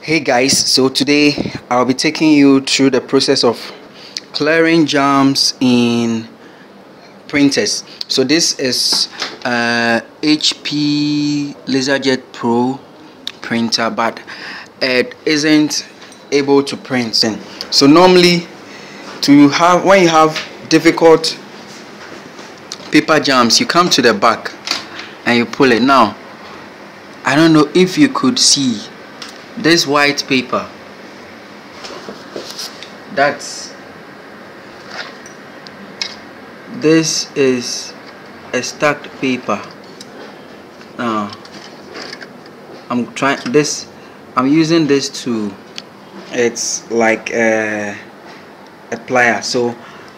Hey guys, so today I'll be taking you through the process of clearing jams in printers. So this is HP LaserJet Pro printer, but it isn't able to print. So normally when you have difficult paper jams, you come to the back and you pull it. Now I don't know if you could see this white paper. This is a stacked paper. Now I'm using this to, it's like a plier, so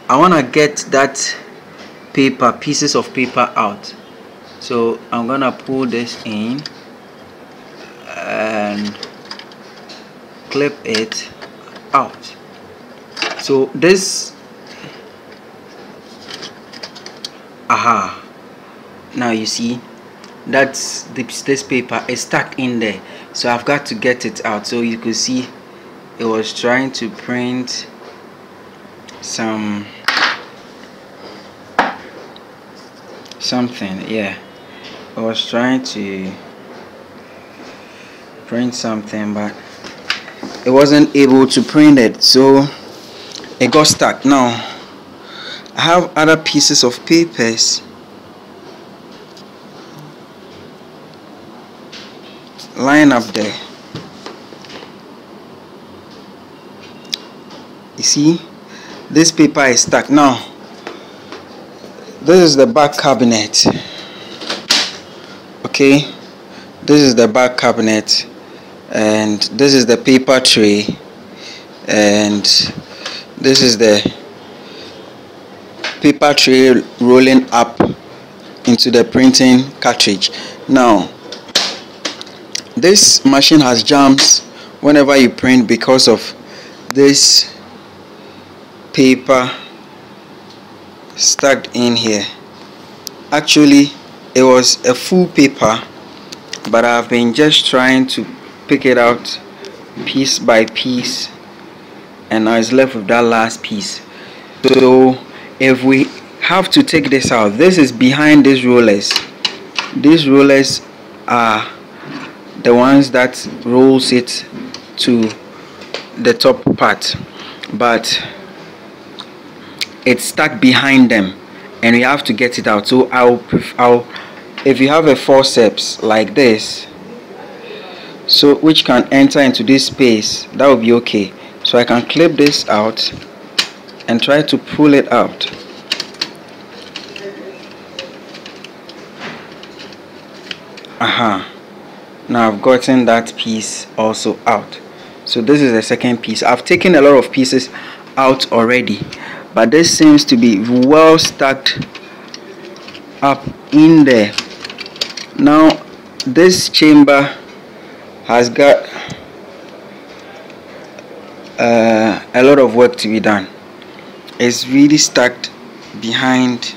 I want to get that pieces of paper out. So I'm gonna pull this in and clip it out. So this, now you see that's this paper is stuck in there, so I've got to get it out. So you could see it was trying to print something, yeah, I was trying to print something, but it wasn't able to print it, so it got stuck. Now I have other pieces of papers lying up there. You see, this paper is stuck. Now this is the back cabinet. Okay, this is the back cabinet, and this is the paper tray, and this is the paper tray rolling up into the printing cartridge. Now this machine has jams whenever you print because of this paper stuck in here. Actually it was a full paper, but I've been just trying to pick it out piece by piece, and I was left with that last piece. So if we have to take this out, this is behind these rollers. These rollers are the ones that rolls it to the top part, but it's stuck behind them and we have to get it out. So if you have a forceps like this, so which can enter into this space, that will be okay. So I can clip this out and try to pull it out. Now I've gotten that piece also out. So this is the second piece. I've taken a lot of pieces out already, but this seems to be well stacked up in there. Now this chamber has got a lot of work to be done. It's really stacked behind,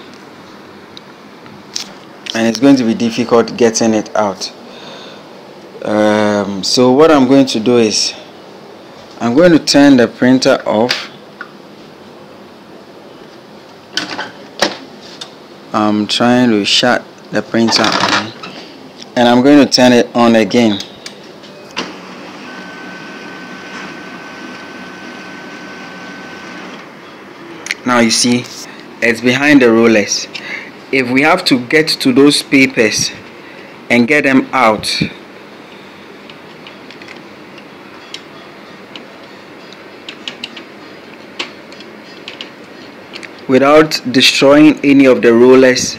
and it's going to be difficult getting it out. So what I'm going to do is I'm going to turn the printer off. I'm trying to shut the printer on, and I'm going to turn it on again. Now you see it's behind the rollers. If we have to get to those papers and get them out, without destroying any of the rollers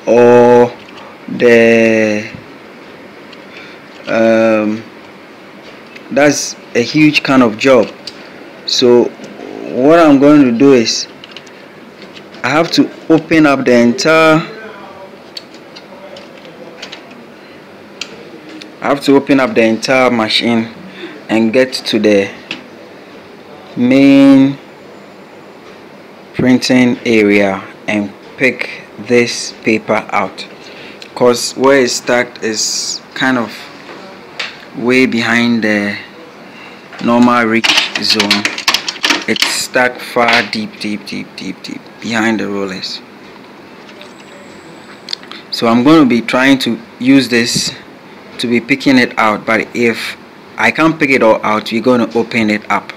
or the that's a huge kind of job. So what I'm going to do is I have to open up the entire machine and get to the main printing area and pick this paper out, because where it's stacked is kind of way behind the normal reach zone. It's stuck far deep behind the rollers. So I'm going to be trying to use this to be picking it out, but if I can't pick it all out, we're going to open it up.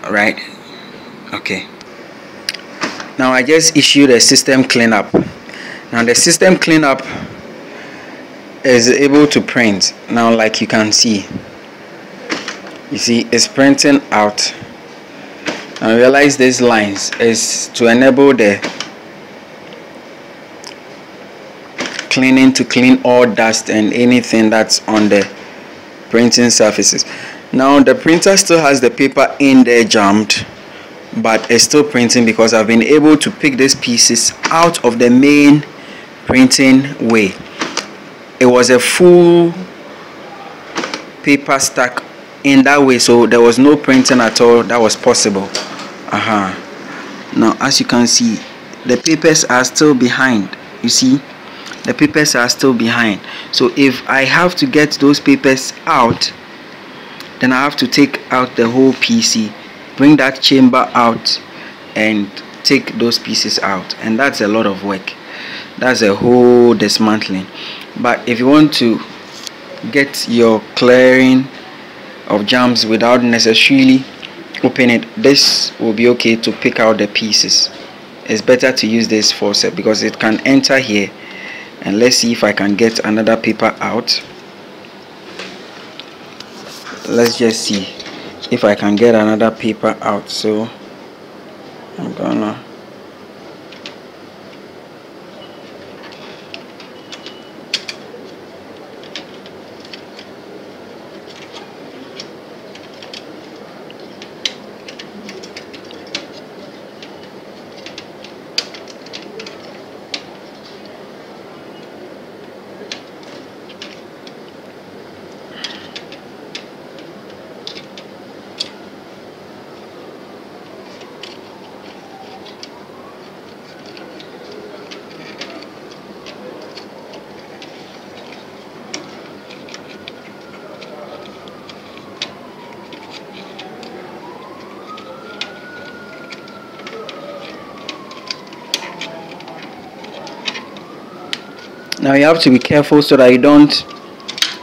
Alright, okay. Now I just issued a system cleanup. Now the system cleanup is able to print. Now, like you can see, you see it's printing out. Now realize these lines is to enable the cleaning to clean all dust and anything that's on the printing surfaces. Now the printer still has the paper in there jammed, but it's still printing because I've been able to pick these pieces out of the main printing way. It was a full paper stack in that way, so there was no printing at all that was possible. Now as you can see, the papers are still behind. You see, the papers are still behind. So if I have to get those papers out, then I have to take out the whole PC, bring that chamber out and take those pieces out, and that's a lot of work. That's a whole dismantling. But if you want to get your clearing of jams without necessarily opening it, this will be okay to pick out the pieces. It's better to use this faucet because it can enter here. And let's see if I can get another paper out. Let's just see if I can get another paper out. So I'm gonna now you have to be careful so that you don't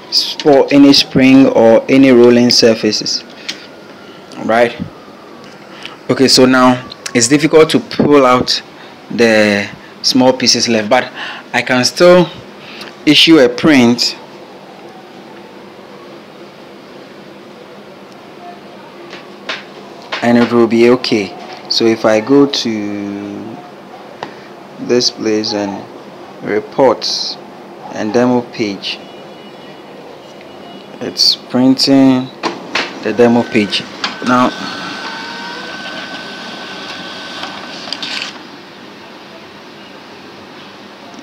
spoil any spring or any rolling surfaces, right? Okay, so now it's difficult to pull out the small pieces left, but I can still issue a print and it will be okay. So if I go to this place and reports and demo page, it's printing the demo page. Now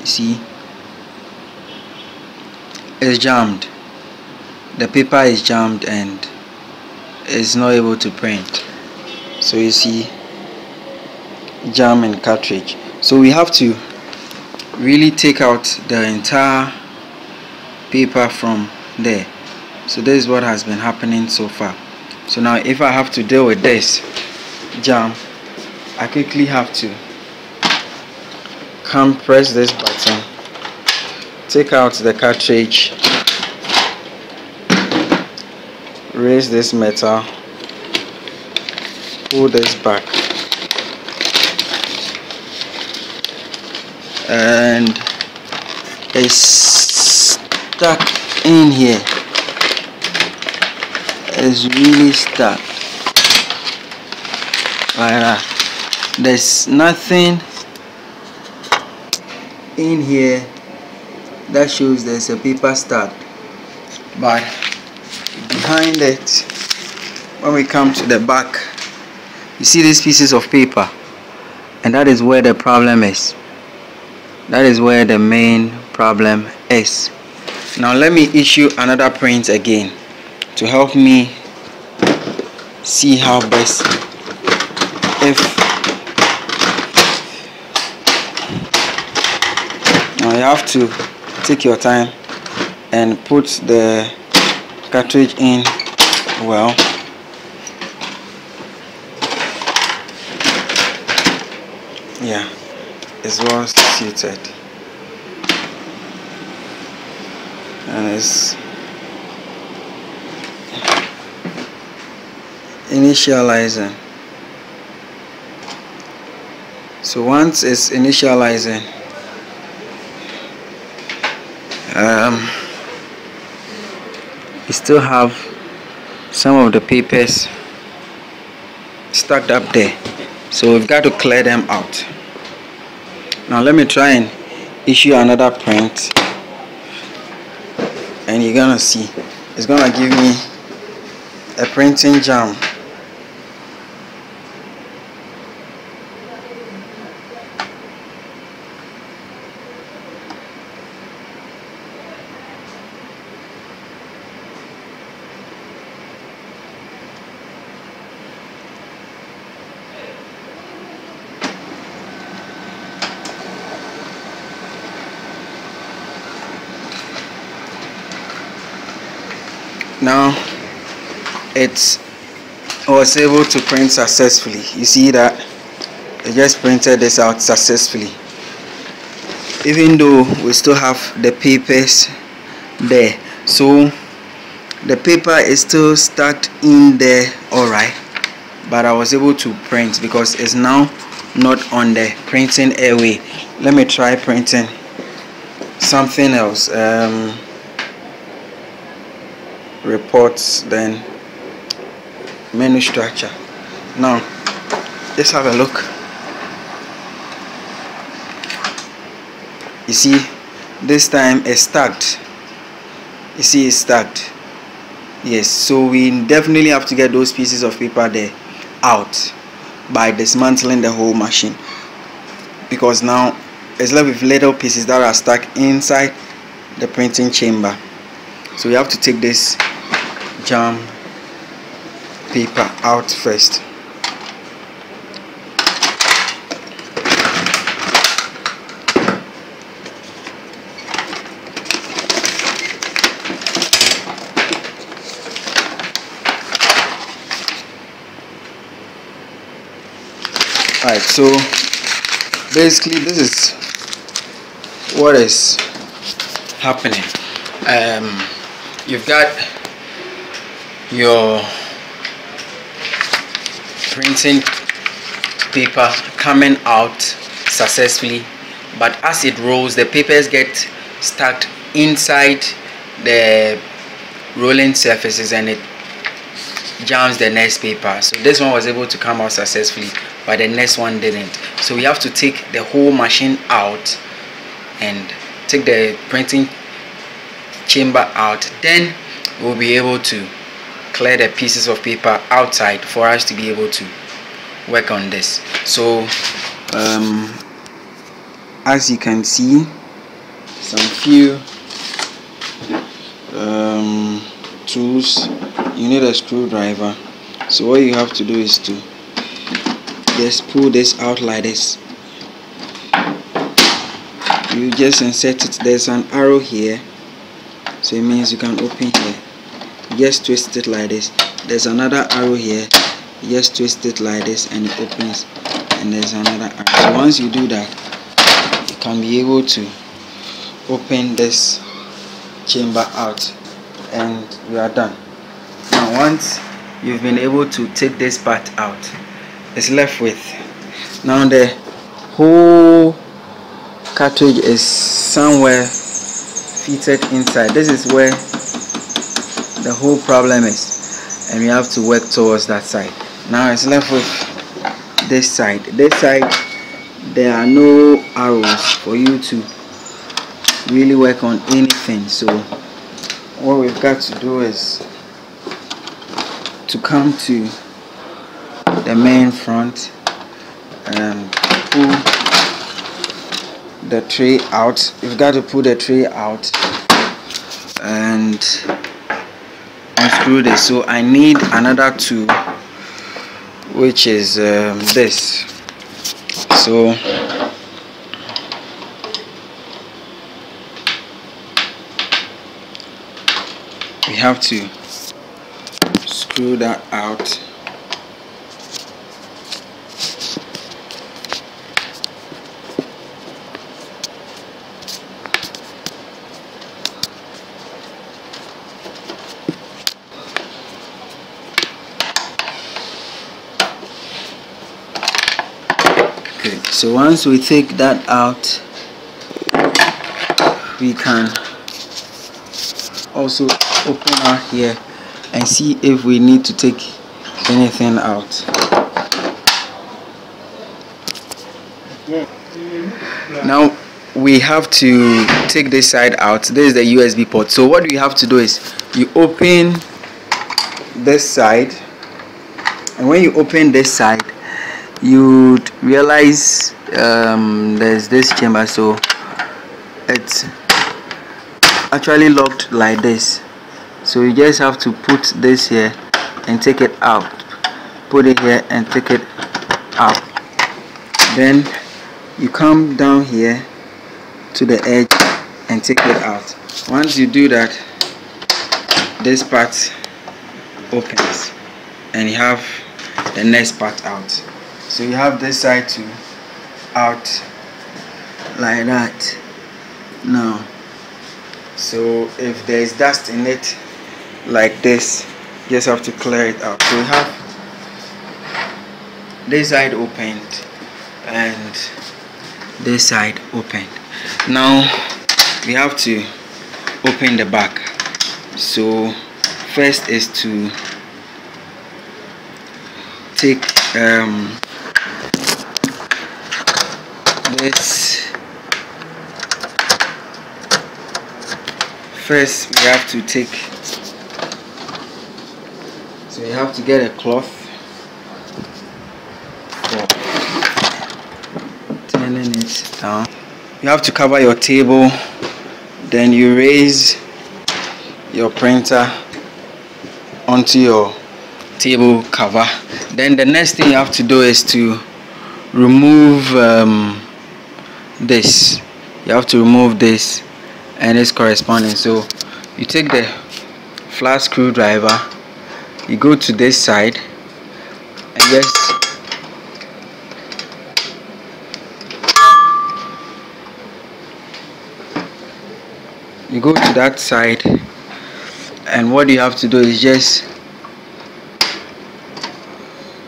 you see it's jammed, the paper is jammed and it's not able to print. So you see jam in cartridge. So we have to really take out the entire paper from there. So this is what has been happening so far. So now if I have to deal with this jam, I quickly have to come press this button, take out the cartridge, raise this metal, pull this back, and it's stuck in here. It's really stuck like that. There's nothing in here that shows there's a paper stud, but behind it, when we come to the back, you see these pieces of paper, and that is where the problem is. That is where the main problem is. Now let me issue another print again to help me see how best. If now you have to take your time and put the cartridge in well. Yeah, it's well suited, and it's initializing. So once it's initializing, we still have some of the papers stacked up there, so we've got to clear them out. Now let me try and issue another print, and you're gonna see it's gonna give me a printing jam. Now it was able to print successfully. You see that it just printed this out successfully, even though we still have the papers there. So the paper is still stuck in there, alright, but I was able to print because it's now not on the printing airway. Let me try printing something else. Reports, then menu structure. Now let's have a look. You see, this time it's stacked. You see, it's stacked. Yes, so we definitely have to get those pieces of paper there out by dismantling the whole machine, because now it's left with little pieces that are stuck inside the printing chamber. So we have to take this jam paper out first. Alright, so basically this is what is happening. You've got your printing paper coming out successfully, but as it rolls, the papers get stuck inside the rolling surfaces and it jams the next paper. So this one was able to come out successfully, but the next one didn't. So we have to take the whole machine out and take the printing chamber out, then we'll be able to clear the pieces of paper outside for us to be able to work on this. So as you can see, some few tools. You need a screwdriver, so what you have to do is to just pull this out like this. You just insert it. There's an arrow here, so it means you can open here. You just twist it like this. There's another arrow here. You just twist it like this and it opens, and there's another arrow. So once you do that, you can be able to open this chamber out, and we are done. Now once you've been able to take this part out, it's left with, now the whole cartridge is somewhere fitted inside. This is where the whole problem is, and we have to work towards that side. Now it's left with this side. This side, there are no arrows for you to really work on anything. So what we've got to do is to come to the main front and pull the tray out. You've got to pull the tray out and unscrew this. So I need another tool, which is this. So we have to screw that out. So once we take that out, we can also open out here and see if we need to take anything out. Now we have to take this side out. This is the USB port. So what we have to do is you open this side, and when you open this side, you realize there's this chamber, so it's actually locked like this. So you just have to put this here and take it out, put it here and take it out. Then you come down here to the edge and take it out. Once you do that, this part opens and you have the next part out. So you have this side too out like that now. So if there is dust in it like this, you just have to clear it out. So we have this side opened and this side opened. Now we have to open the back. So first is to take this. First we have to take, so you have to get a cloth for turning it down. You have to cover your table, then you raise your printer onto your table cover. Then the next thing you have to do is to remove this. You have to remove this and its corresponding. So you take the flat screwdriver, you go to this side and just you go to that side, and what you have to do is just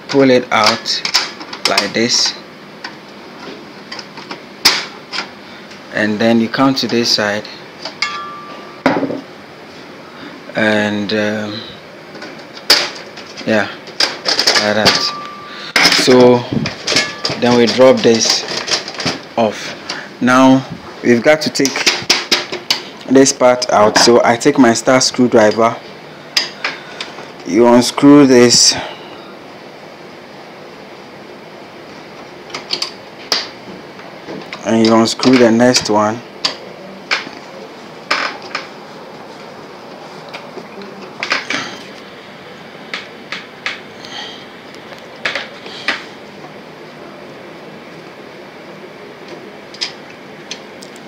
pull it out like this, and then you come to this side and yeah, like that. So then we drop this off. Now we've got to take this part out. So I take my star screwdriver, you unscrew this, and you unscrew the next one,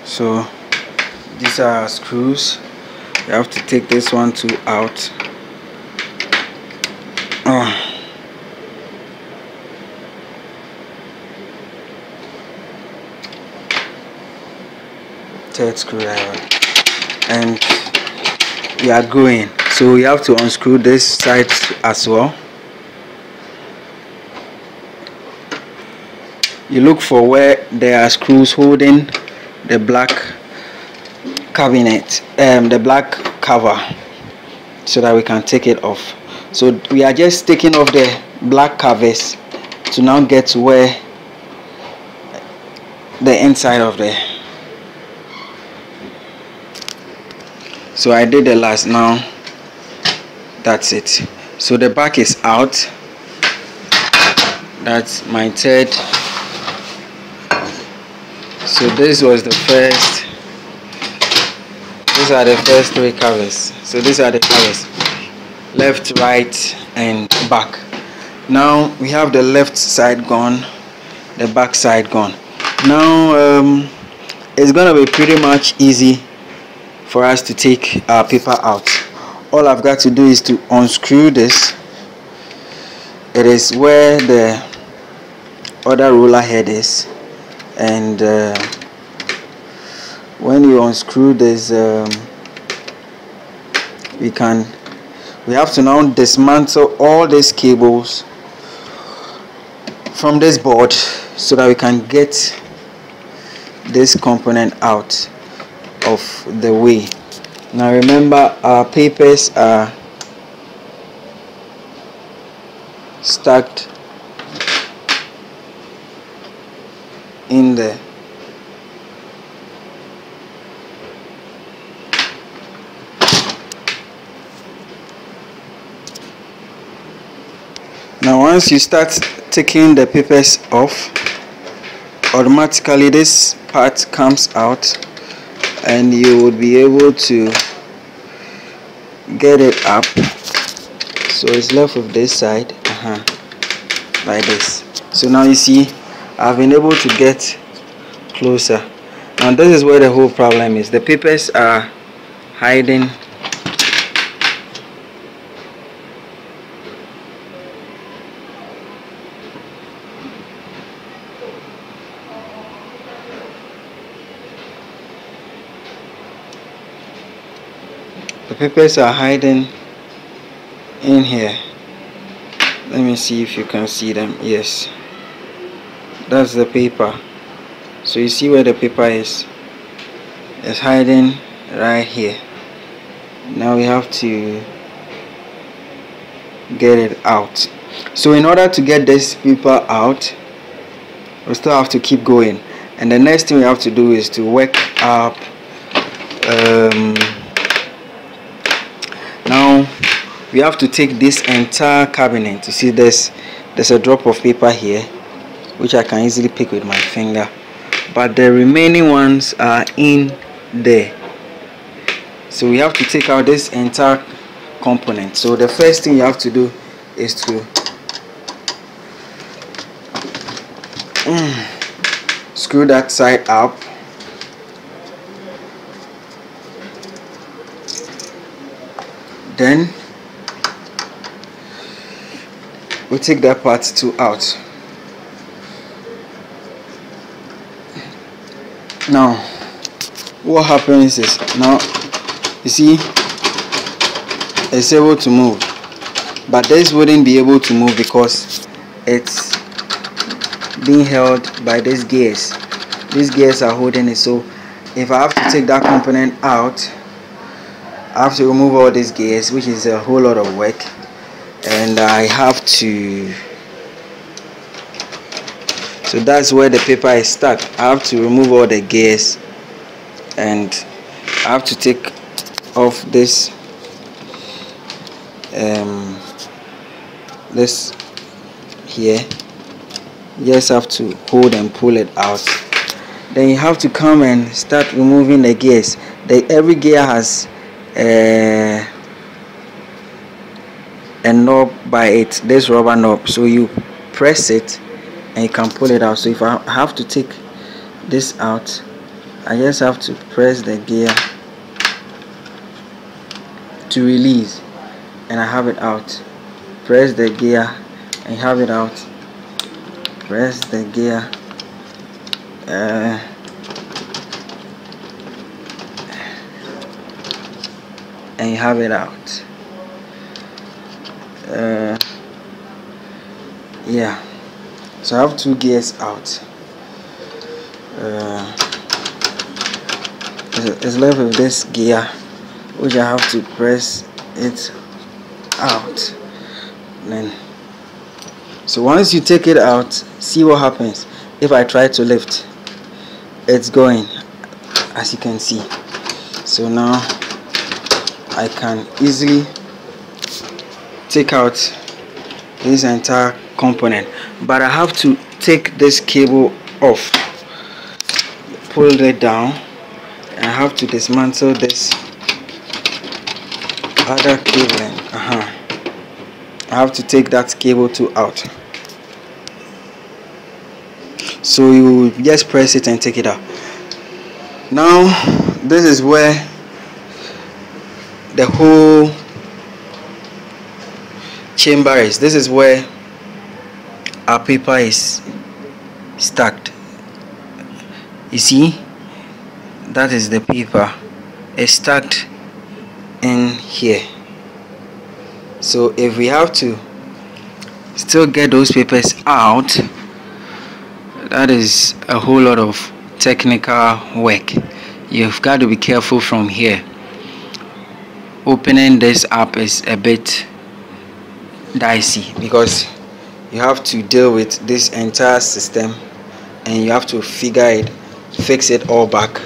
so these are screws. You have to take this one too out. Third screwdriver, and we are going. So we have to unscrew this side as well. You look for where there are screws holding the black cabinet, the black cover, so that we can take it off. So we are just taking off the black covers to now get to where the inside of the. So I did the last. Now that's it. So the back is out. That's my third. So this was the first. These are the first three covers. So these are the covers, left, right and back. Now we have the left side gone, the back side gone. Now it's gonna be pretty much easy for us to take our paper out. All I've got to do is to unscrew this. It is where the other roller head is, and when you unscrew this, we have to now dismantle all these cables from this board so that we can get this component out of the way. Now remember, our papers are stacked in there. Now once you start taking the papers off, automatically this part comes out and you would be able to get it up. So it's left with this side, like this. So now you see I've been able to get closer. Now this is where the whole problem is. The papers are hiding in here. Let me see if you can see them. Yes, that's the paper. So you see where the paper is? It's hiding right here. Now we have to get it out. So in order to get this paper out, we still have to keep going, and the next thing we have to do is to work up now we have to take this entire cabinet. You see there's a drop of paper here which I can easily pick with my finger, but the remaining ones are in there. So we have to take out this entire component. So the first thing you have to do is to screw that side up. Then we take that part 2 out. Now what happens is, now you see it's able to move, but this wouldn't be able to move because it's being held by these gears. These gears are holding it. So if I have to take that component out, I have to remove all these gears, which is a whole lot of work, and I have to, so that's where the paper is stuck. I have to remove all the gears, and I have to take off this this here. You just have to hold and pull it out. Then you have to come and start removing the gears. Every gear has a knob by it, this rubber knob, so you press it and you can pull it out. So if I have to take this out, I just have to press the gear to release, and I have it out. Press the gear and have it out. Press the gear, and you have it out. Yeah, so I have 2 gears out. It's left with this gear, which I have to press it out. Then, so once you take it out, see what happens. If I try to lift, it's going, as you can see. So now I can easily take out this entire component, but I have to take this cable off, pull it down, and I have to dismantle this other cable. I have to take that cable too out. So you just press it and take it out. Now this is where the whole chamber is. This is where our paper is stacked. You see, that is the paper. It's stacked in here. So if we have to still get those papers out, that is a whole lot of technical work. You've got to be careful from here. Opening this up is a bit dicey because you have to deal with this entire system and you have to fix it all back.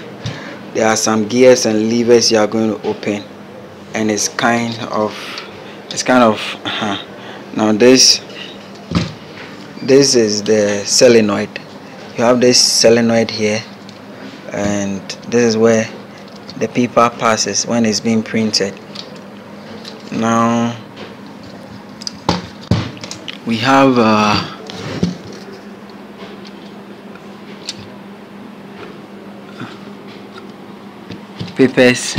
There are some gears and levers you are going to open, and it's kind of now this is the solenoid. You have this solenoid here, and this is where the paper passes when it's being printed. Now we have papers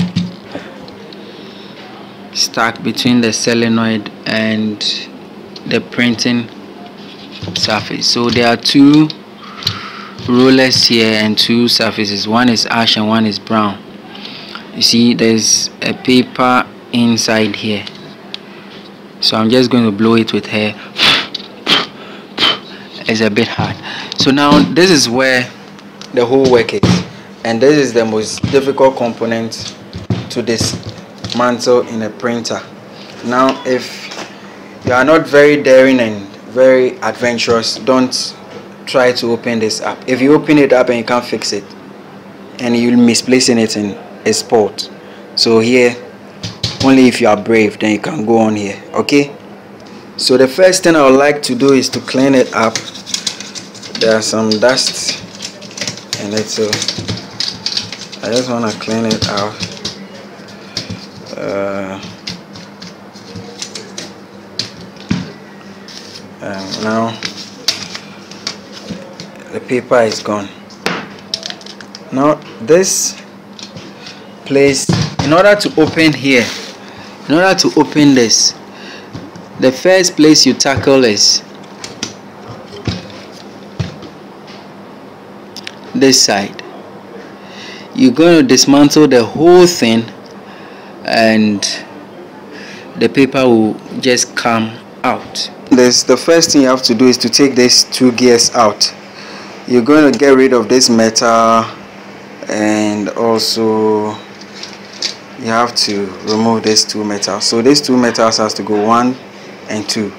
stuck between the solenoid and the printing surface. So there are two rollers here and two surfaces. One is ash and one is brown. You see there's a paper inside here, so I'm just going to blow it with hair. It's a bit hard. So now this is where the whole work is, and this is the most difficult component to dismantle in a printer. Now if you are not very daring and very adventurous, don't try to open this up. If you open it up and you can't fix it and you're misplacing it in a spot, so here only if you are brave then you can go on here. Okay, so the first thing I would like to do is to clean it up. There are some dust in it, so I just want to clean it out. And now the paper is gone. Now this place, in order to open here, in order to open this, the first place you tackle is this side. You're going to dismantle the whole thing and the paper will just come out. The first thing you have to do is to take these two gears out. You're going to get rid of this metal, and also you have to remove these two metals. So these two metals has to go 1 and 2.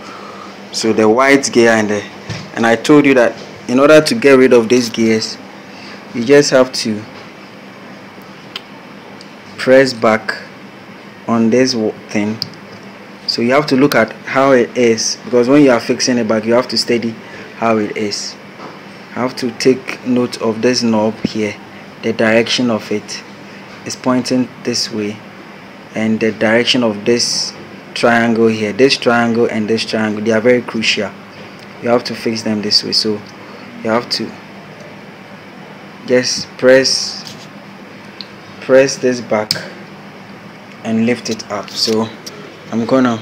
So the white gear and I told you that in order to get rid of these gears, you just have to press back on this thing. So you have to look at how it is, because when you are fixing it back, you have to study how it is. You have to take note of this knob here. The direction of it is pointing this way, and the direction of this triangle here, this triangle and this triangle, they are very crucial. You have to fix them this way. So you have to just press this back and lift it up. So I'm gonna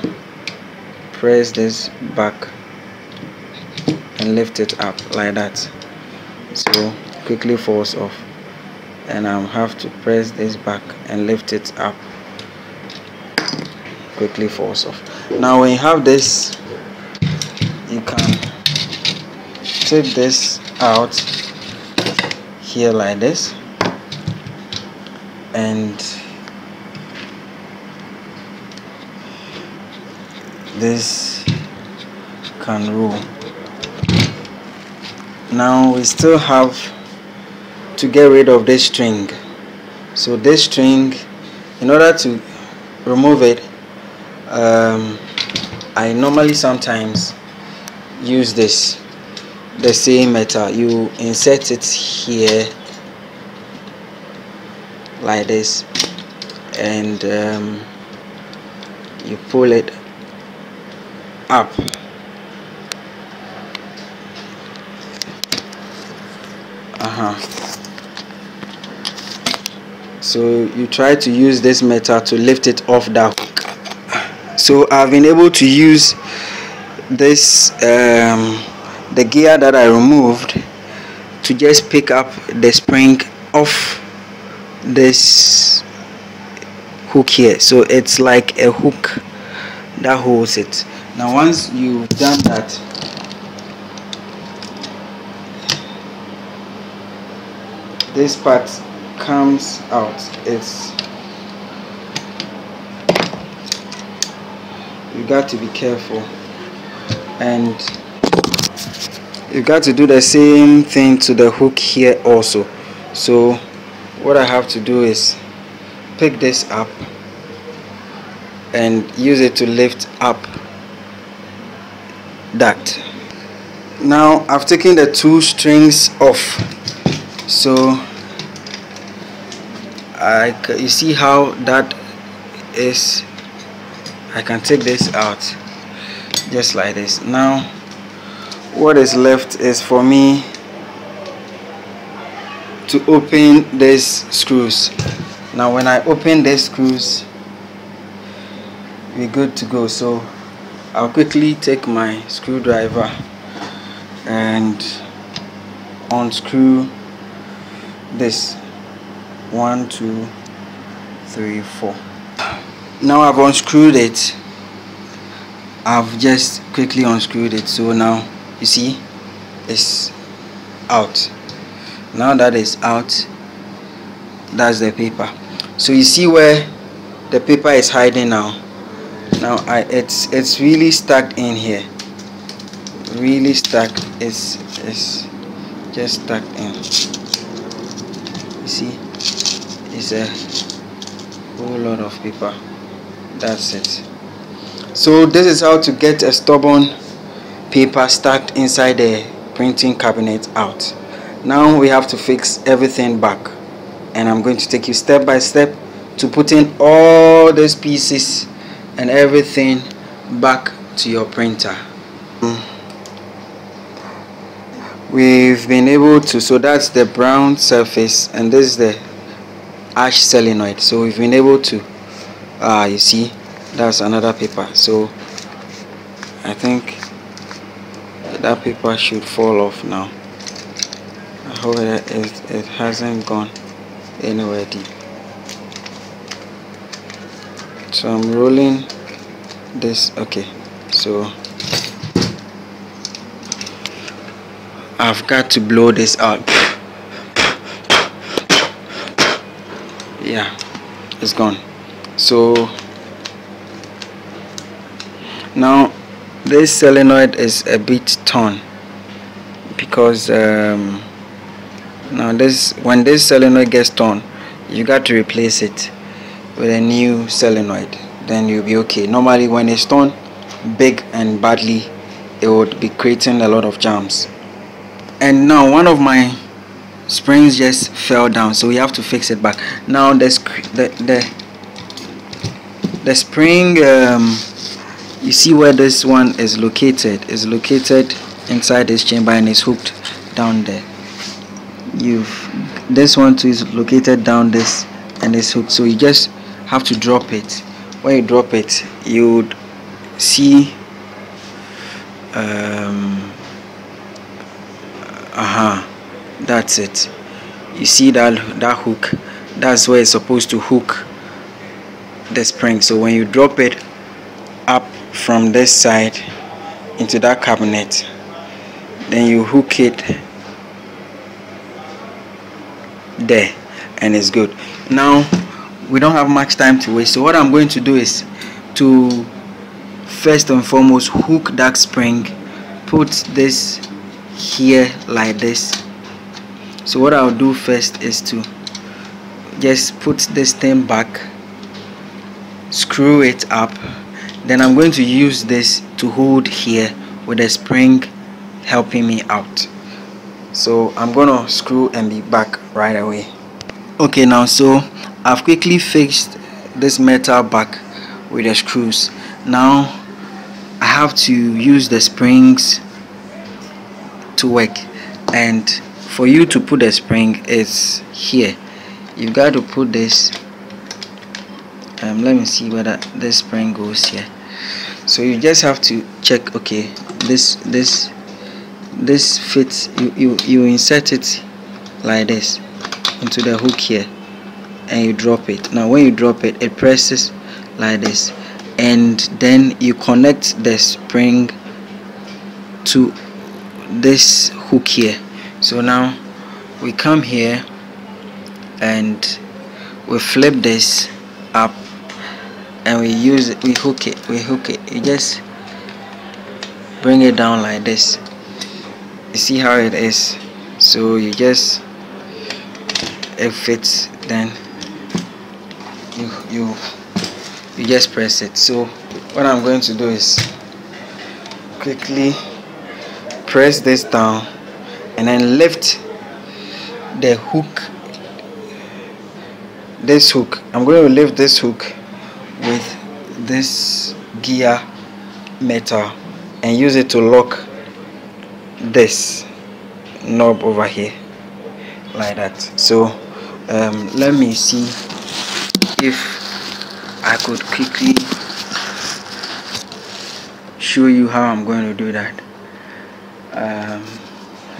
press this back and lift it up like that, so quickly falls off, and I have to press this back and lift it up, quickly falls off. Now when you have this, you can take this out here like this, and this can roll. Now we still have to get rid of this string. So this string, in order to remove it, I normally sometimes use the same metal. You insert it here like this, and you pull it up. So you try to use this metal to lift it off that hook. So I've been able to use this the gear that I removed to just pick up the spring off this hook here. So it's like a hook that holds it. Now once you've done that, this part comes out. You got to be careful, and you got to do the same thing to the hook here also. So what I have to do is pick this up and use it to lift up that. Now I've taken the two strings off, so you see how that is. I can take this out just like this. Now what is left is for me to open these screws. Now when I open these screws, we're good to go. So I'll quickly take my screwdriver and unscrew this. 1, 2, 3, 4. Now I've unscrewed it. I've just quickly unscrewed it. So now you see it's out. Now that is out, that's the paper. So you see where the paper is hiding now. Now it's really stuck in here. Really stuck. It's just stuck in. You see, it's a whole lot of paper. That's it. So this is how to get a stubborn paper stuck inside the printing cabinet out. Now we have to fix everything back, and I'm going to take you step by step to putting all these pieces and everything back to your printer. We've been able to, so that's the brown surface and this is the ash solenoid. So we've been able to you see, that's another paper. So I think that paper should fall off now. I hope it hasn't gone anywhere deep. So I'm rolling this. Okay, so I've got to blow this out. Yeah, it's gone. So now this solenoid is a bit torn because now when this solenoid gets torn, you got to replace it with a new solenoid, then you'll be okay. Normally when it's torn big and badly, it would be creating a lot of jams. And now one of my springs just fell down, so we have to fix it back. Now the spring, you see where this one is located inside this chamber and is hooked down there. This one too is located down this and is hooked, so you just have to drop it. When you drop it, you would see that's it. You see that hook, that's where it's supposed to hook the spring. So when you drop it up from this side into that cabinet, then you hook it there and it's good. Now we don't have much time to waste, so what I'm going to do is to first and foremost hook that spring, put this here like this. So what I'll do first is to just put this thing back, screw it up, then I'm going to use this to hold here with a spring helping me out. So I'm gonna screw and be back right away. Okay, now so I've quickly fixed this metal back with the screws. Now I have to use the springs to work, and for you to put the spring is here. You've got to put this let me see whether this spring goes here. So you just have to check, okay, this fits. You insert it like this into the hook here and you drop it. Now when you drop it, it presses like this, and then you connect the spring to this hook here. So now we come here and we flip this up and we hook it. You just bring it down like this. You see how it is? So you just, it fits, then you just press it. So what I'm going to do is quickly press this down and then lift the hook, this hook. I'm going to lift this hook with this gear metal and use it to lock this knob over here like that. So let me see if I could quickly show you how I'm going to do that.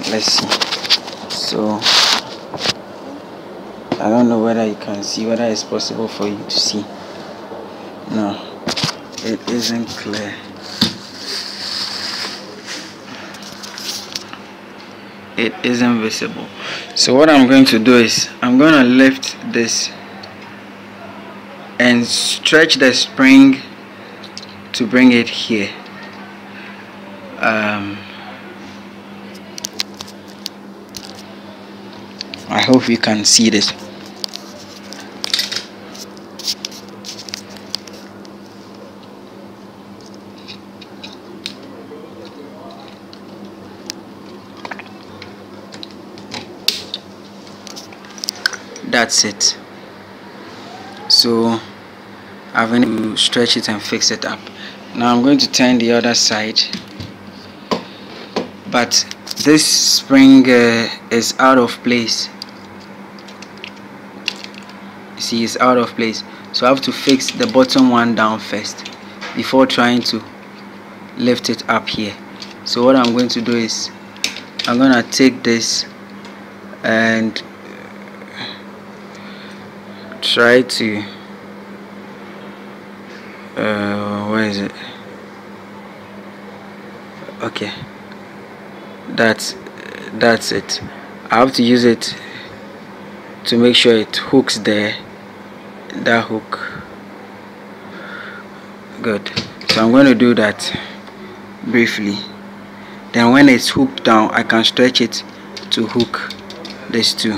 Let's see. So I don't know whether you can see, whether it's possible for you to see. No, it isn't clear. It isn't visible. So what I'm going to do is I'm going to lift this and stretch the spring to bring it here. I hope you can see this. That's it. So I'm going to stretch it and fix it up. Now I'm going to turn the other side, but this spring is out of place. You see, it's out of place, so I have to fix the bottom one down first before trying to lift it up here. So what I'm going to do is I'm going to take this and try to where is it? Okay, that's it. I have to use it to make sure it hooks there, that hook. Good. So I'm going to do that briefly, then when it's hooked down I can stretch it to hook this too.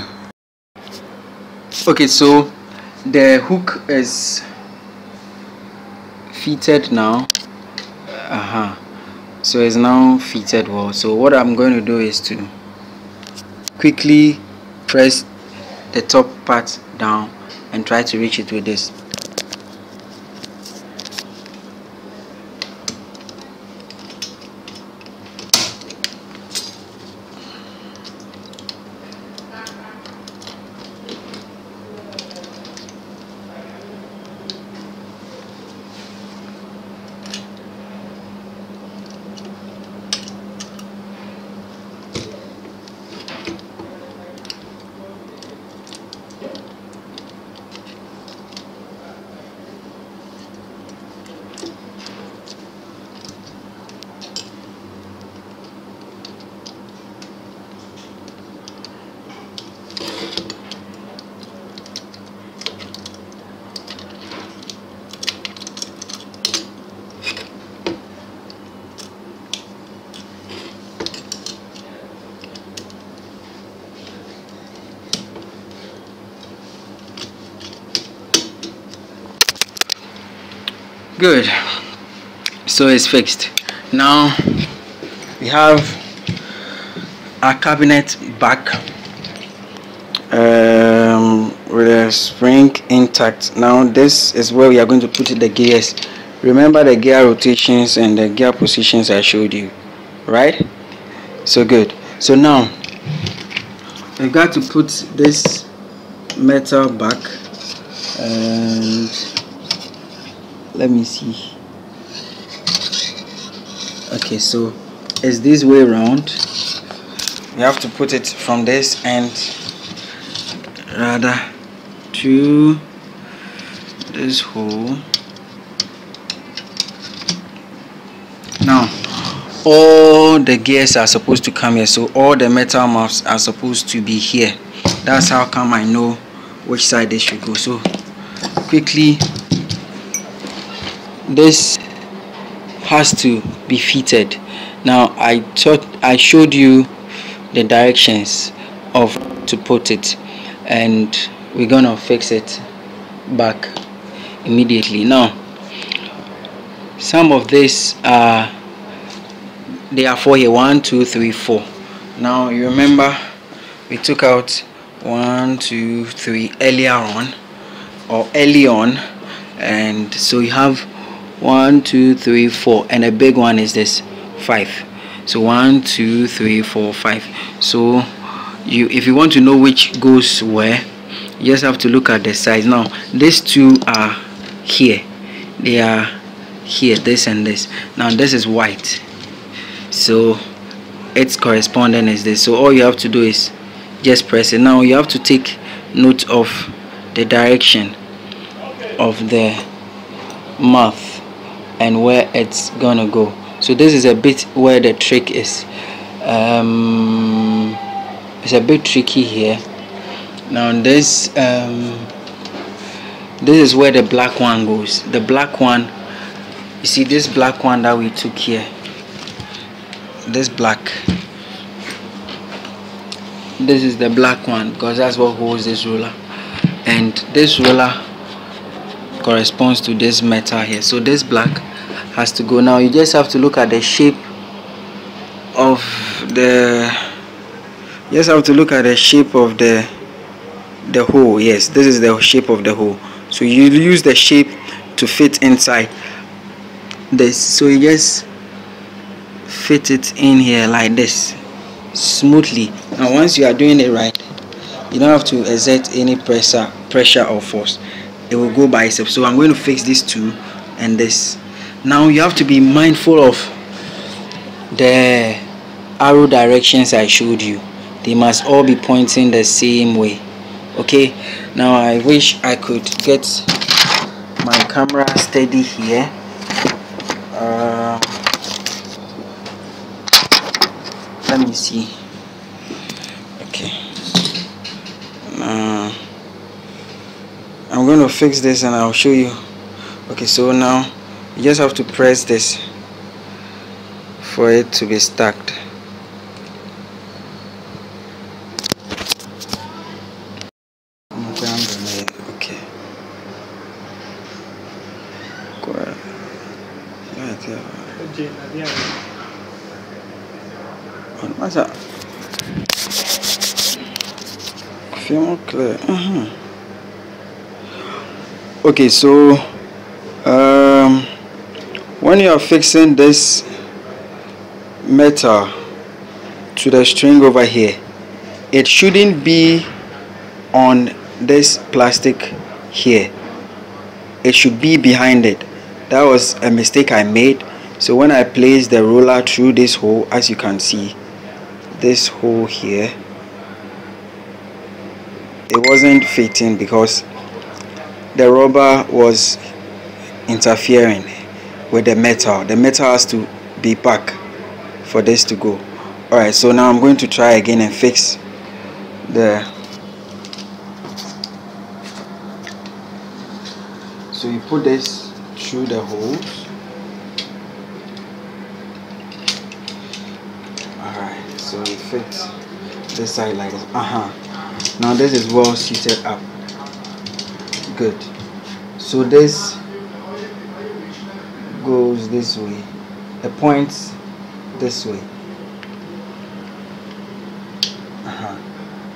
Okay, so the hook is fitted now. So it's now fitted well. So what I'm going to do is to quickly press the top part down and try to reach it with this. Good. So it's fixed. Now we have our cabinet back with a spring intact. Now this is where we are going to put the gears. Remember the gear rotations and the gear positions I showed you, right? So good. So now we've got to put this metal back, and let me see. Okay, so it's this way around. We have to put it from this end rather to this hole. Now all the gears are supposed to come here, so all the metal mouths are supposed to be here. That's how come I know which side this should go. So quickly, this has to be fitted. Now I thought I showed you the directions of to put it, and we're gonna fix it back immediately. Now some of this they are for here, 1 2 3 4. Now you remember we took out 1 2 3 earlier on, or early on, and so you have 1 2 3 4, and a big one is this 5. So 1 2 3 4 5. So if you want to know which goes where, you just have to look at the size. Now these two are here, they are here, this and this. Now this is white, so its corresponding is this. So all you have to do is just press it. Now you have to take note of the direction of the mouth and where it's gonna go. So this is a bit where the trick is. It's a bit tricky here. Now this is where the black one goes. The black one, you see this black one that we took here, this black, this is the black one, because that's what holds this ruler, and this ruler corresponds to this metal here. So this black has to go. Now you just have to look at the shape of the hole. Yes, this is the shape of the hole. So you use the shape to fit inside this. So you just fit it in here like this smoothly. Now once you are doing it right, you don't have to exert any pressure or force. It will go by itself. So I'm going to fix these two and this. Now you have to be mindful of the arrow directions I showed you. They must all be pointing the same way. Okay, now I wish I could get my camera steady here. Let me see. Okay, I'm going to fix this and I'll show you. Okay, so now you just have to press this for it to be stacked. Okay. What's that? Feel more clear. Okay, so when you are fixing this metal to the string over here, it shouldn't be on this plastic here. It should be behind it. That was a mistake I made. So when I placed the roller through this hole, as you can see, this hole here, it wasn't fitting because the rubber was interfering with the metal. The metal has to be back for this to go. Alright, so now I'm going to try again and fix the. So you put this through the holes. Alright, so you fit this side like this. Now this is well suited up. Good. So this goes this way. It points this way.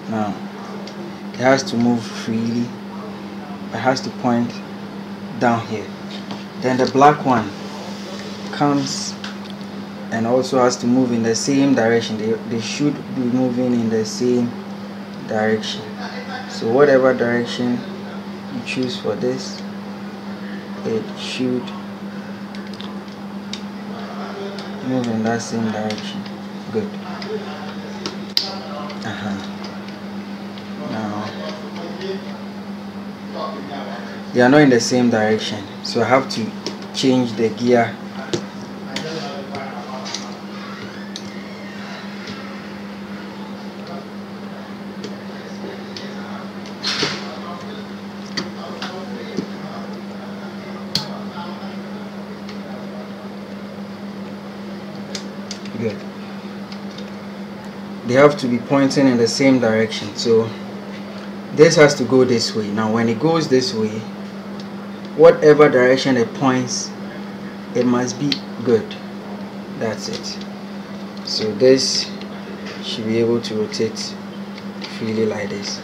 Now it has to move freely. It has to point down here. Then the black one comes and also has to move in the same direction. They should be moving in the same direction. So whatever direction you choose for this, it should move in that same direction. Good. Now they are not in the same direction, so I have to change the gear. Good. They have to be pointing in the same direction, so this has to go this way. Now when it goes this way, whatever direction it points, it must be good. That's it. So this should be able to rotate freely like this.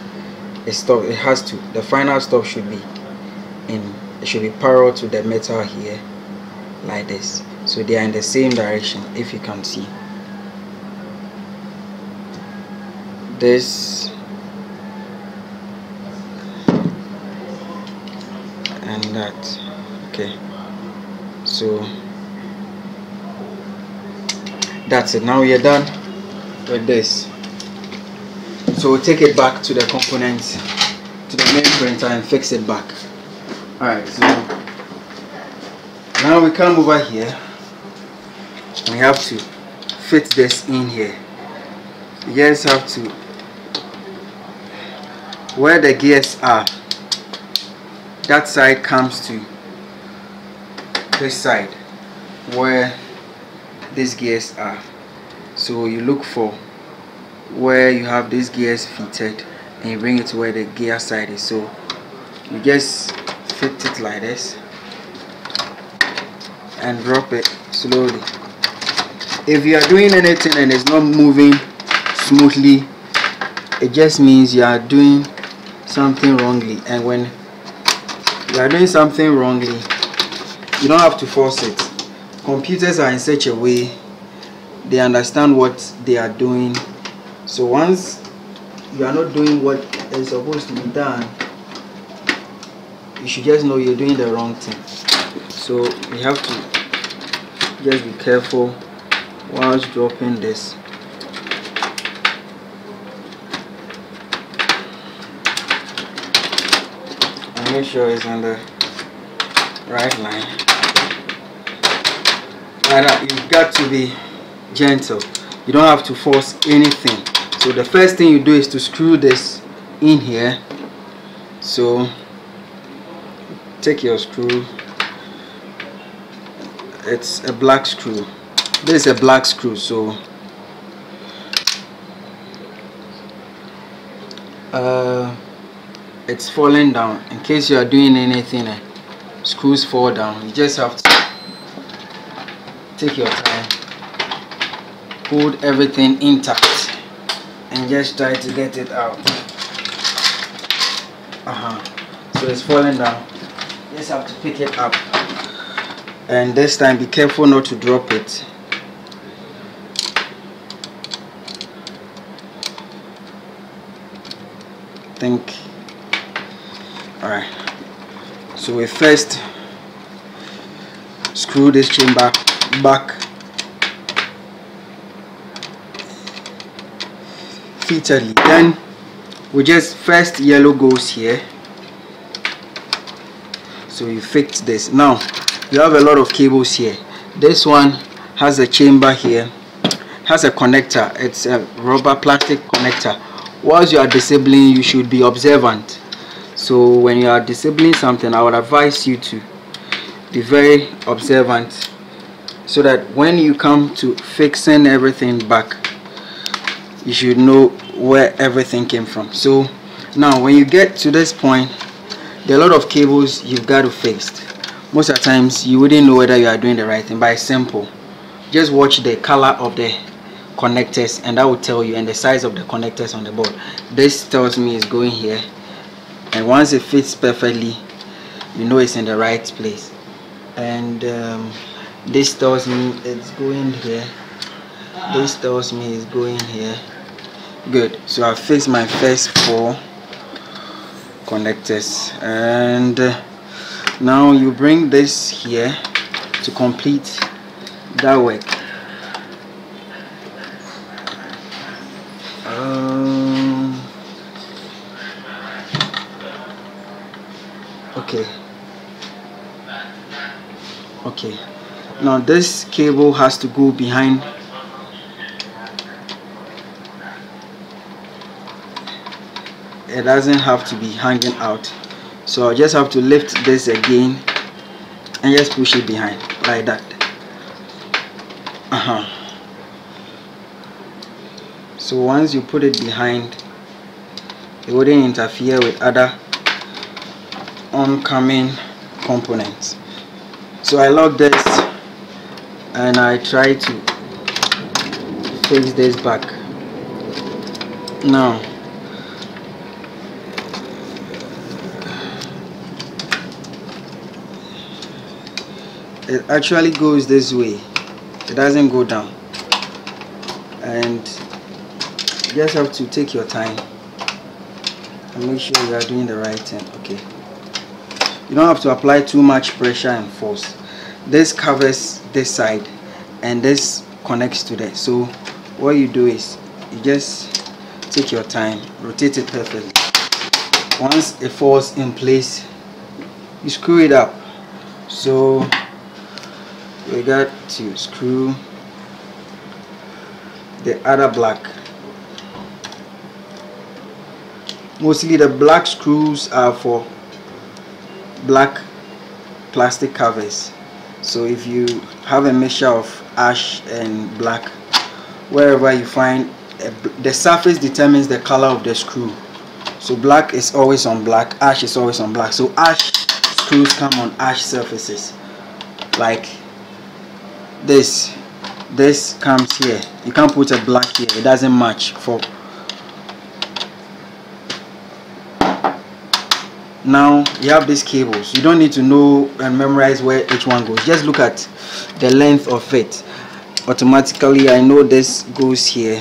It has to, the final stop should be it should be parallel to the metal here like this, so they are in the same direction. If you can see this and that. Okay, so that's it. Now we are done with this, so we'll take it back to the components, to the main printer, and fix it back. Alright, so now we come over here and we have to fit this in here. You guys have to, where the gears are, that side comes to this side where these gears are. So you look for where you have these gears fitted and you bring it to where the gear side is. So you just fit it like this and drop it slowly. If you are doing anything and it's not moving smoothly, it just means you are doing something wrongly. And when you are doing something wrongly, you don't have to force it. Computers are in such a way, they understand what they are doing. So once you are not doing what is supposed to be done, you should just know you're doing the wrong thing. So you have to just be careful whilst dropping this. And make sure it's on the right line. Like that. You've got to be gentle. You don't have to force anything. So the first thing you do is to screw this in here. So take your screw. It's a black screw. This is a black screw, so it's falling down. In case you are doing anything and screws fall down, you just have to take your time, hold everything intact, and just try to get it out. So it's falling down. You just have to pick it up, and this time be careful not to drop it. Alright, so we first screw this chamber back fittingly. Then we just, first yellow goes here, so you fix this. Now you have a lot of cables here. This one has a chamber here, has a connector. It's a rubber plastic connector. Whilst you are disabling, you should be observant. So when you are disabling something, I would advise you to be very observant, so that when you come to fixing everything back, you should know where everything came from. So now when you get to this point, there are a lot of cables you've got to fix. Most of the times you wouldn't know whether you are doing the right thing, but it's simple. Just watch the color of the connectors and that will tell you, and the size of the connectors on the board. This tells me it's going here, and once it fits perfectly, you know it's in the right place. And this tells me it's going here, this tells me it's going here. Good. So I fixed my first 4 connectors, and now you bring this here to complete that work. Okay, now this cable has to go behind. It doesn't have to be hanging out, so I just have to lift this again and just push it behind like that. so once you put it behind, it wouldn't interfere with other oncoming components. So I lock this and I try to fix this back. Now it actually goes this way, it doesn't go down, and you just have to take your time and make sure you are doing the right thing. Okay, you don't have to apply too much pressure and force. This covers this side and this connects to this, so what you do is you just take your time, rotate it perfectly. Once it falls in place, you screw it up. So we got to screw the other black. Mostly the black screws are for black plastic covers. So if you have a mixture of ash and black, wherever you find the surface determines the color of the screw. So black is always on black, ash is always on black. So ash screws come on ash surfaces. Like this comes here. You can't put a black here, it doesn't match. For now you have these cables, you don't need to know and memorize where each one goes, just look at the length of it. Automatically I know this goes here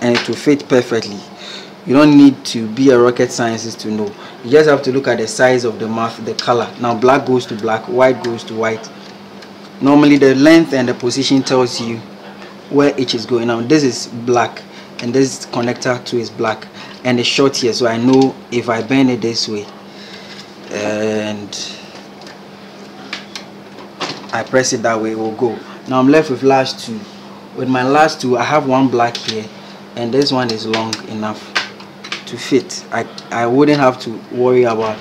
and it will fit perfectly. You don't need to be a rocket scientist to know, you just have to look at the size of the mouth, the color. Now black goes to black, white goes to white. Normally the length and the position tells you where each is going. Now this is black and this connector too is black and it's short here, so I know if I bend it this way and I press it that way, it will go. Now I'm left with last two. With my last two I have one black here and this one is long enough to fit. I wouldn't have to worry about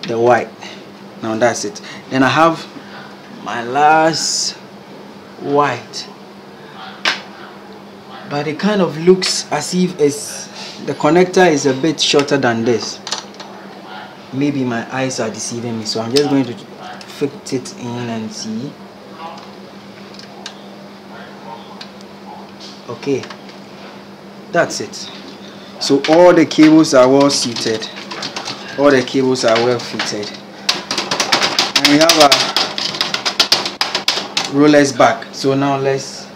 the white. Now that's it. Then I have my last white, but it kind of looks as if the connector is a bit shorter than this. Maybe my eyes are deceiving me, so I'm just going to fit it in and see. Okay, that's it. So all the cables are well suited, all the cables are well fitted, and we have a rollers back. So now let's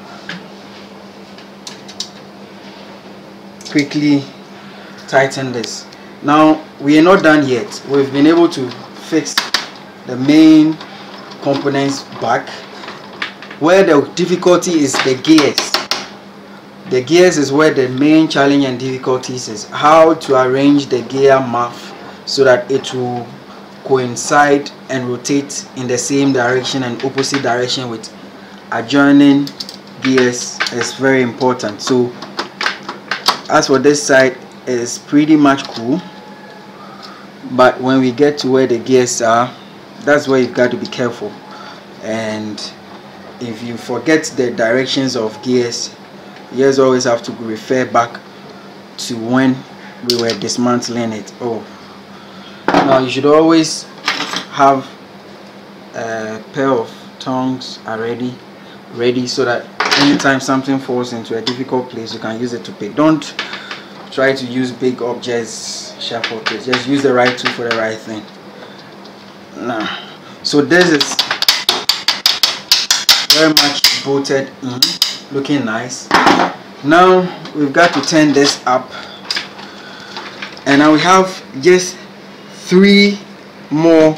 quickly tighten this. Now we are not done yet. We've been able to fix the main components back. Where the difficulty is the gears. The gears is where the main challenge and difficulties is. How to arrange the gear mouth so that it will coincide and rotate in the same direction and opposite direction with adjoining gears is very important. So as for this side, is pretty much cool, but when we get to where the gears are, that's where you've got to be careful. And if you forget the directions of gears, you just always have to refer back to when we were dismantling it. Now you should always have a pair of tongs ready so that anytime something falls into a difficult place, you can use it to pick. Don't try to use big objects, sharp objects. Just use the right tool for the right thing. Now, so this is very much bolted in, looking nice. Now we've got to turn this up, and now we have just 3 more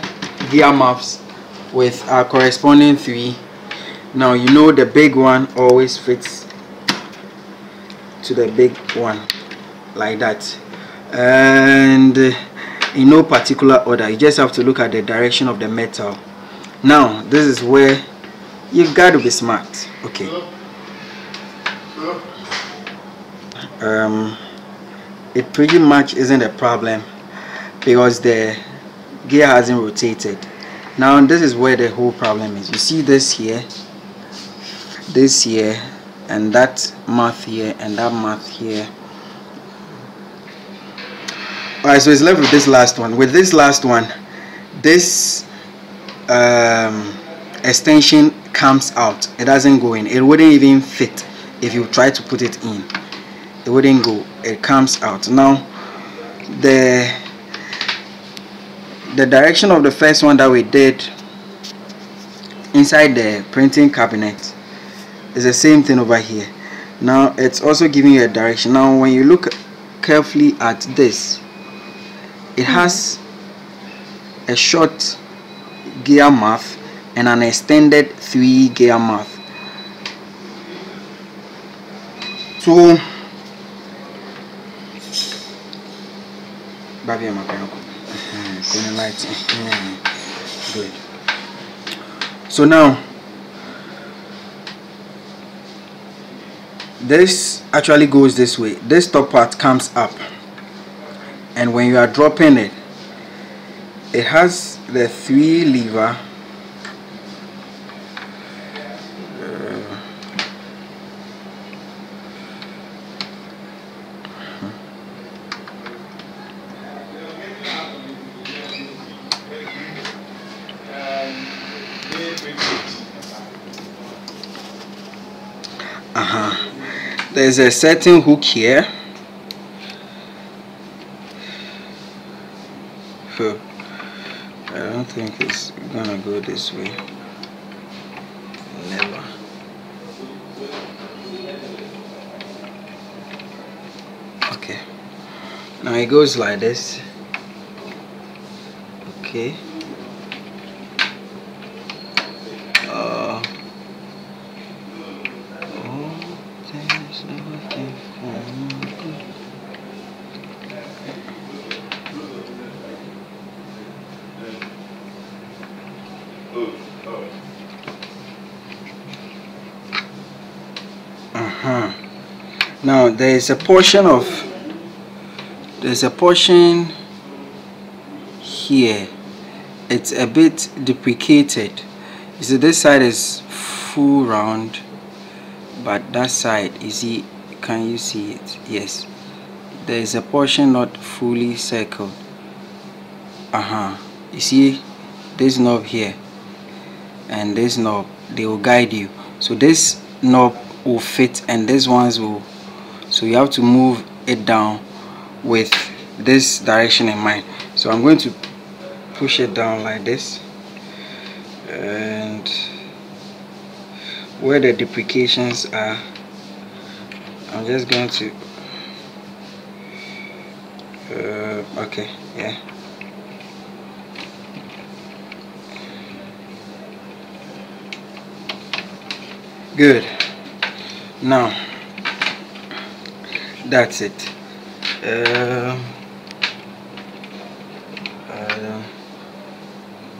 gear mouths with our corresponding 3. Now you know the big one always fits to the big one like that, and in no particular order. You just have to look at the direction of the metal. Now this is where you've got to be smart. Okay, it pretty much isn't a problem because the gear hasn't rotated. Now this is where the whole problem is. You see this here, and that mouth here and that mouth here. Alright, so it's left with this last one. With this last one, this extension comes out. It doesn't go in. It wouldn't even fit if you try to put it in. It wouldn't go. It comes out. Now the direction of the first one that we did inside the printing cabinet is the same thing over here. Now it's also giving you a direction. Now when you look carefully at this, it has a short gear mouth and an extended 3 gear mouth. So good. So now this actually goes this way. This top part comes up, and when you are dropping it, it has the 3 lever there's a certain hook here. So I don't think it's gonna go this way. Never. Okay. Now it goes like this. Okay. Now there's a portion here. It's a bit deprecated. You see, this side is full round, but that side, you see, can you see it? Yes, there is a portion not fully circled. You see this knob here and this knob, they will guide you. So this knob will fit and this ones will, so you have to move it down with this direction in mind. So I'm going to push it down like this, and where the deprecations are, I'm just going to okay, yeah, good. Now that's it.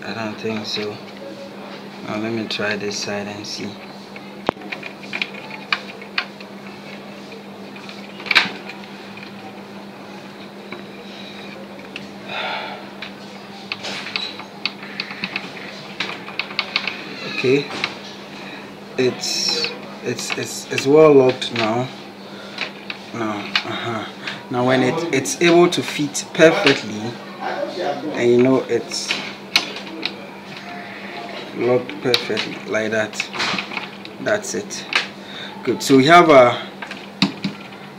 I don't think so. Now let me try this side and see. Okay, it's well locked now. Now when it's able to fit perfectly, and you know it's locked perfectly like that. That's it. Good. So we have our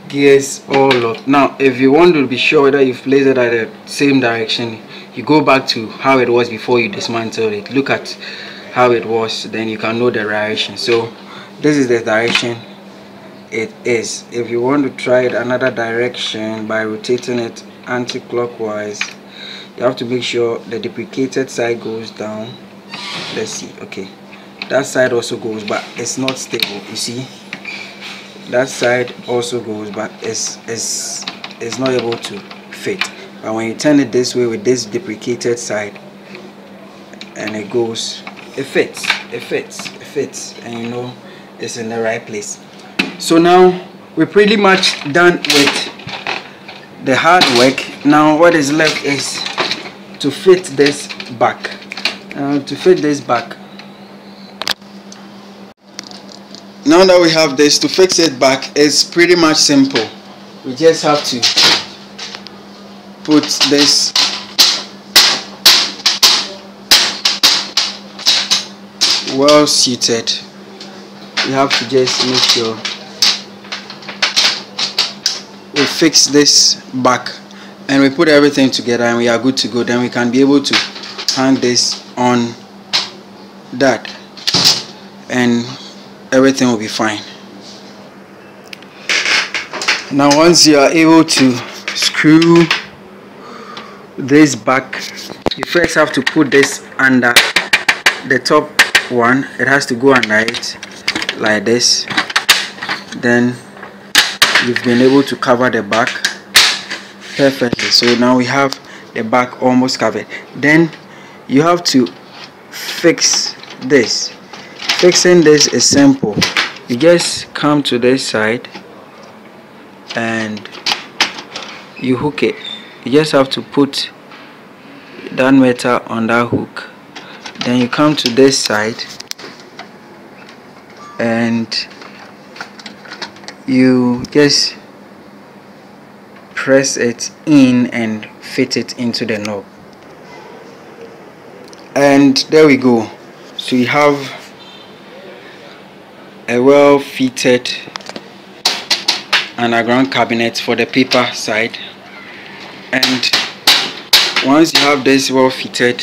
gears all locked. Now if you want to be sure that you've placed it at the same direction, you go back to how it was before you dismantled it. Look at how it was, then you can know the direction. So this is the direction it is. If you want to try it another direction by rotating it anti-clockwise, you have to make sure the deprecated side goes down. Let's see. Okay, that side also goes, but it's not stable. You see, that side also goes, but it's not able to fit. But when you turn it this way with this deprecated side, and it goes, it fits, and you know it's in the right place. So now we're pretty much done with the hard work. Now what is left is to fit this back. Now that we have this, to fix it back, it's pretty much simple. We just have to put this well seated. You have to just make sure we fix this back and we put everything together and we are good to go. Then we can be able to hang this on that and everything will be fine. Now once you are able to screw this back, you first have to put this under the top one. It has to go under it like this. Then you've been able to cover the back perfectly. So now we have the back almost covered. Then you have to fix this. Fixing this is simple. You just come to this side and you hook it. You just have to put that metal on that hook. Then you come to this side and you just press it in and fit it into the knob. And there we go. So you have a well fitted underground cabinet for the paper side. And once you have this well fitted,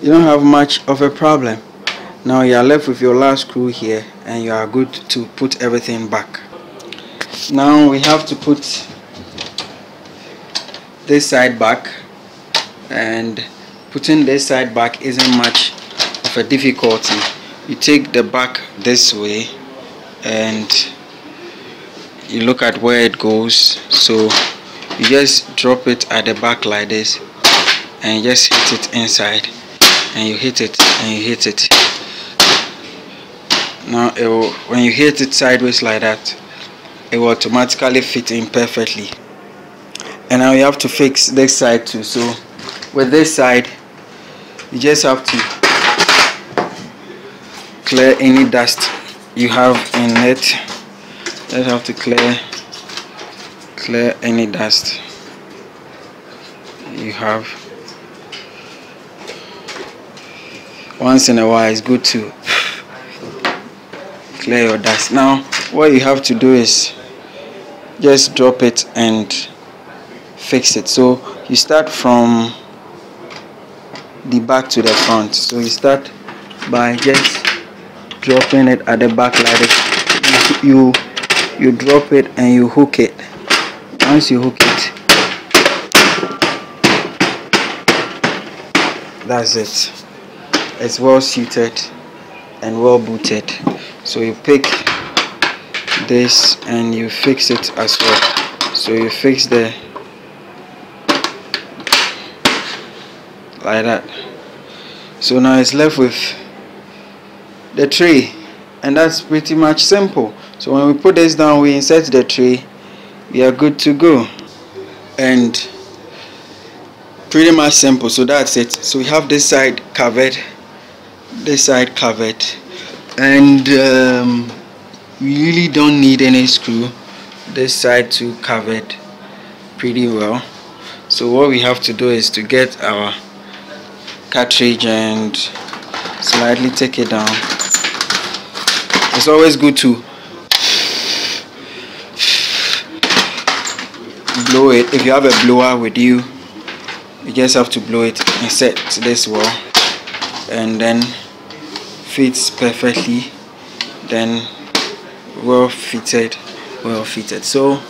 you don't have much of a problem. Now you are left with your last screw here and you are good to put everything back. Now we have to put this side back, and putting this side back isn't much of a difficulty. You take the back this way and you look at where it goes. So you just drop it at the back like this and you just hit it inside and you hit it and you hit it. Now when you hit it sideways like that, it will automatically fit in perfectly. And now you have to fix this side too. So with this side, you just have to clear any dust you have in it. Just have to clear any dust you have. Once in a while, it's good to clear your dust. Now what you have to do is just drop it and fix it. So you start from the back to the front. So you start by just dropping it at the back like this. You drop it and you hook it. Once you hook it, that's it. It's well suited and well booted. So you pick this and you fix it as well. So you fix the like that. So now it's left with the tray, and that's pretty much simple. So when we put this down, we insert the tray, we are good to go. And pretty much simple. So that's it. So we have this side covered, this side covered, and we really don't need any screw. This side too covered pretty well. So what we have to do is to get our cartridge and slightly take it down. It's always good to blow it. If you have a blower with you, you just have to blow it and set this well, and then fits perfectly. Then well fitted. So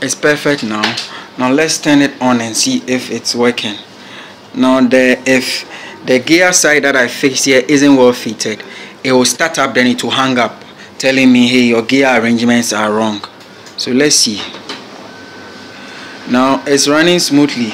it's perfect now. Now let's turn it on and see if it's working. Now if the gear side that I fixed here isn't well fitted, it will start up, then it will hang up telling me, hey, your gear arrangements are wrong. So let's see. Now it's running smoothly.